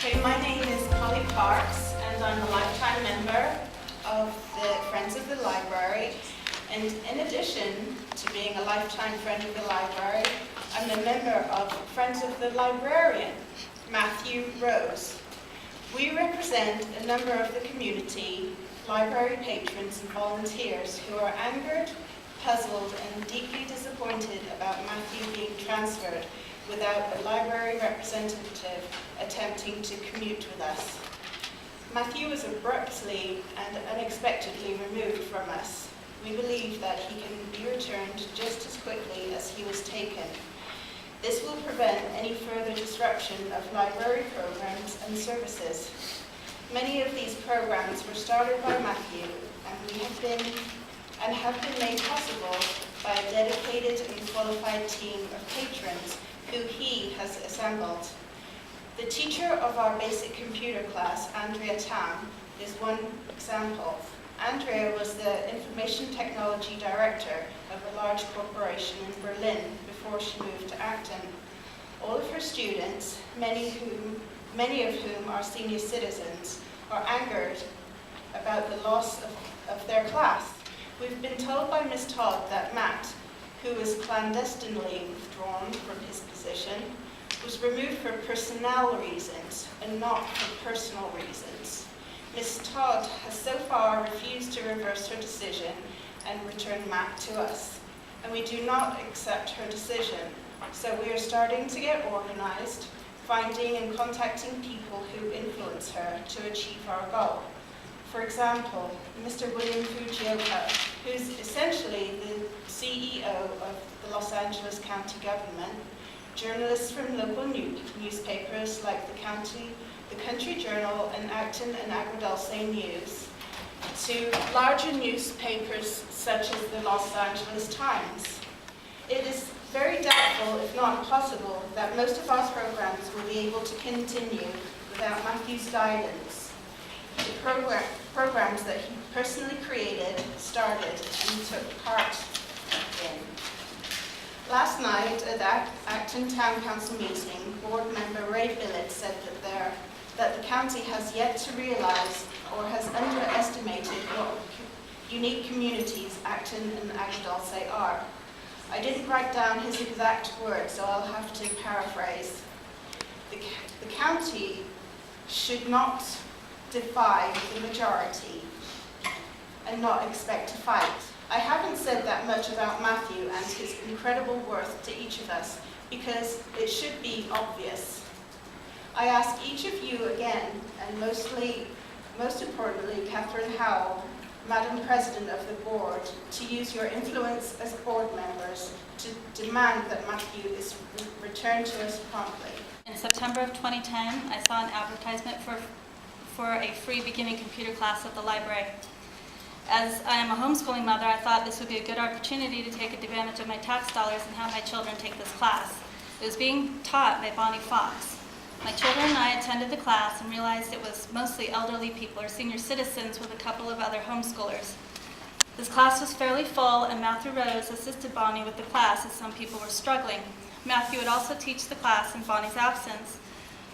Okay, my name is Polly Parks, and I'm a lifetime member of the Friends of the Library. And in addition to being a lifetime friend of the library, I'm a member of Friends of the Librarian, Matthew Rose. We represent a number of the community, library patrons and volunteers who are angered, puzzled, and deeply disappointed about Matthew being transferred without a library representative attempting to commute with us. Matthew was abruptly and unexpectedly removed from us. We believe that he can be returned just as quickly as he was taken. This will prevent any further disruption of library programs and services. Many of these programs were started by Matthew and have been made possible by a dedicated and qualified team of patrons who he has assembled. The teacher of our basic computer class, Andrea Tam, is one example. Andrea was the information technology director of a large corporation in Berlin before she moved to Acton. All of her students, many of whom are senior citizens, are angered about the loss of their class. We've been told by Ms. Todd that Matt, who was clandestinely withdrawn from his position, was removed for personnel reasons and not for personal reasons. Ms. Todd has so far refused to reverse her decision and return Matt to us, and we do not accept her decision. So we are starting to get organized, finding and contacting people who influence her to achieve our goal. For example, Mr. William Fujioka, who's essentially the CEO of the Los Angeles County government, journalists from local newspapers like the Country Journal and Acton and Agua Dulce News, to larger newspapers such as the Los Angeles Times. It is very doubtful, if not impossible, that most of our programs will be able to continue without Matthew's guidance. The programs that he personally created, started, and took part in. Last night at the Acton Town Council meeting, board member Ray Billett said that the county has yet to realize or has underestimated what unique communities Acton and Agua Dulce are. I didn't write down his exact words, so I'll have to paraphrase. The county should not defy the majority and not expect to fight. I haven't said that much about Matthew and his incredible worth to each of us because it should be obvious. I ask each of you again, and most importantly, Catherine Howell, Madam President of the Board, to use your influence as board members to demand that Matthew is returned to us promptly. In September of 2010, I saw an advertisement for a free beginning computer class at the library. As I am a homeschooling mother, I thought this would be a good opportunity to take advantage of my tax dollars and have my children take this class. It was being taught by Bonnie Fox. My children and I attended the class and realized it was mostly elderly people or senior citizens with a couple of other homeschoolers. This class was fairly full, and Matthew Rose assisted Bonnie with the class as some people were struggling. Matthew would also teach the class in Bonnie's absence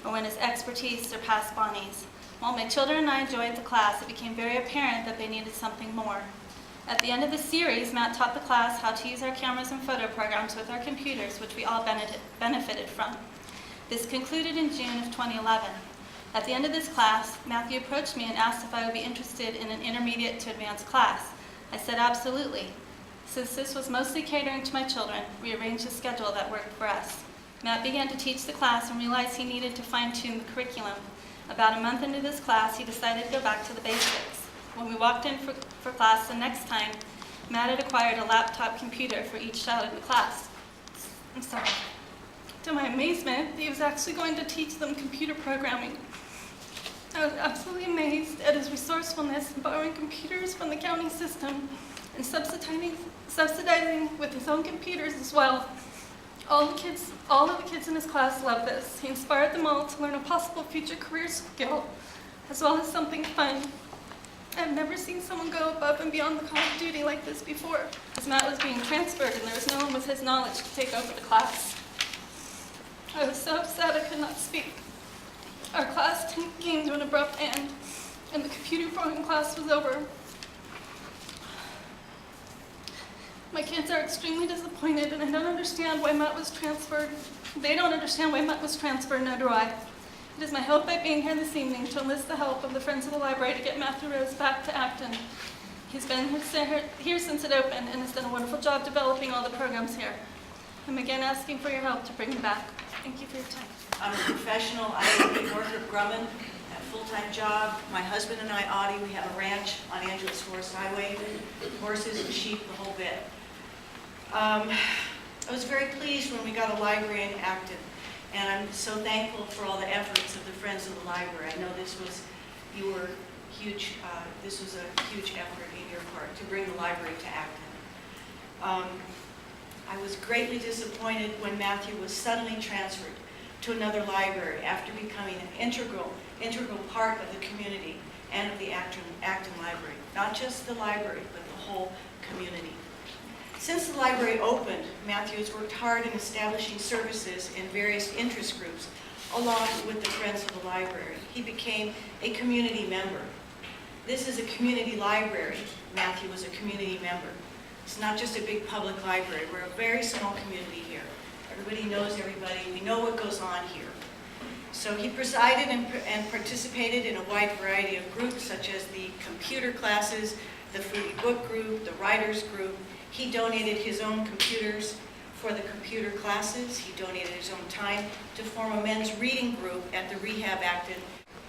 or when his expertise surpassed Bonnie's. While my children and I enjoyed the class, it became very apparent that they needed something more. At the end of the series, Matt taught the class how to use our cameras and photo programs with our computers, which we all benefited from. This concluded in June of 2011. At the end of this class, Matthew approached me and asked if I would be interested in an intermediate to advanced class. I said absolutely. Since this was mostly catering to my children, we arranged a schedule that worked for us. Matt began to teach the class and realized he needed to fine-tune the curriculum. About a month into this class, he decided to go back to the basics. When we walked in for class the next time, Matt had acquired a laptop computer for each child in the class. To my amazement, he was actually going to teach them computer programming. I was absolutely amazed at his resourcefulness in borrowing computers from the county system and subsidizing with his own computers as well. All of the kids in his class loved this. He inspired them all to learn a possible future career skill, as well as something fun. I've never seen someone go above and beyond the call of duty like this before, as Matt was being transferred and there was no one with his knowledge to take over the class. I was so upset I could not speak. Our class to an abrupt end, and the computer programming class was over. My kids are extremely disappointed, and I don't understand why Matt was transferred. They don't understand why Matt was transferred, nor do I. It is my hope by being here this evening to enlist the help of the Friends of the Library to get Matthew Rose back to Acton. He's been here since it opened and has done a wonderful job developing all the programs here. I'm again asking for your help to bring him back. Thank you for your time. I'm a professional. I live in Northrop Grumman, a full-time job. My husband and I, Audie, we have a ranch on Angeles Forest Highway, horses and sheep, the whole bit. I was very pleased when we got a library in Acton, and I'm so thankful for all the efforts of the Friends of the Library. I know this was a huge effort in your part to bring the library to Acton. I was greatly disappointed when Matthew was suddenly transferred to another library after becoming an integral part of the community and of the Acton Library. Not just the library, but the whole community. Since the library opened, Matthew has worked hard in establishing services in various interest groups, along with the Friends of the Library. He became a community member. This is a community library. Matthew was a community member. It's not just a big public library. We're a very small community here. Everybody knows everybody. We know what goes on here. So he presided and participated in a wide variety of groups, such as the computer classes, the foodie book group, the writers group. He donated his own computers for the computer classes. He donated his own time to form a men's reading group at the Rehab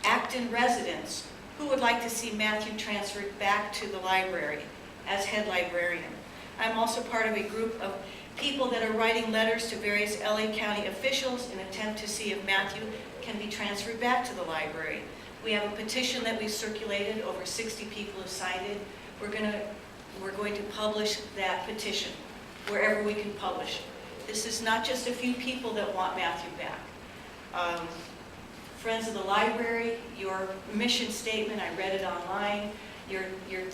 Acton residents who would like to see Matthew transferred back to the library as head librarian. I'm also part of a group of people that are writing letters to various LA County officials in an attempt to see if Matthew can be transferred back to the library. We have a petition that we've circulated. Over 60 people have signed it. We're going to publish that petition wherever we can publish it. This is not just a few people that want Matthew back. Friends of the Library, your mission statement, I read it online. Your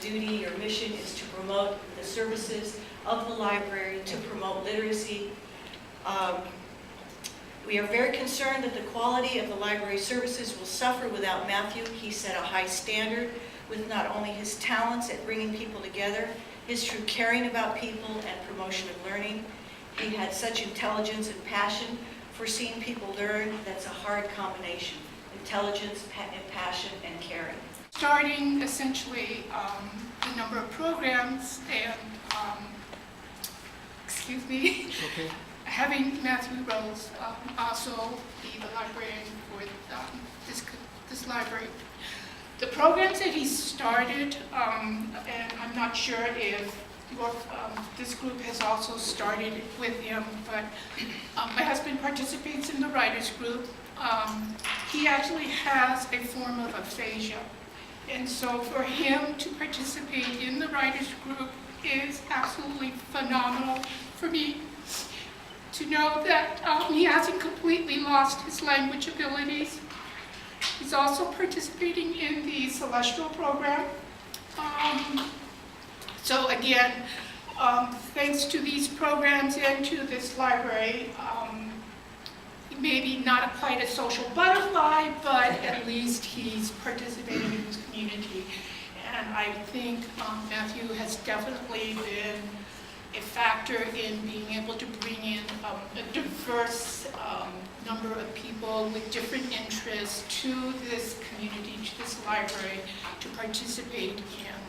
duty, your mission is to promote the services of the library, to promote literacy. We are very concerned that the quality of the library services will suffer without Matthew. He set a high standard with not only his talents at bringing people together, his true caring about people and promotion of learning. He had such intelligence and passion for seeing people learn. That's a hard combination: intelligence, passion, and caring. Starting essentially the number of programs and, having Matthew Rose also be the librarian for this library. The programs that he started, and I'm not sure if this group has also started with him, but my husband participates in the writers group. He actually has a form of aphasia. And so for him to participate in the writers group is absolutely phenomenal for me to know that he hasn't completely lost his language abilities. He's also participating in the Celestial program. So again, thanks to these programs and to this library, maybe not quite a social butterfly, but at least he's participating in his community. And I think Matthew has definitely been a factor in being able to bring in a diverse number of people with different interests to this community, to this library, to participate and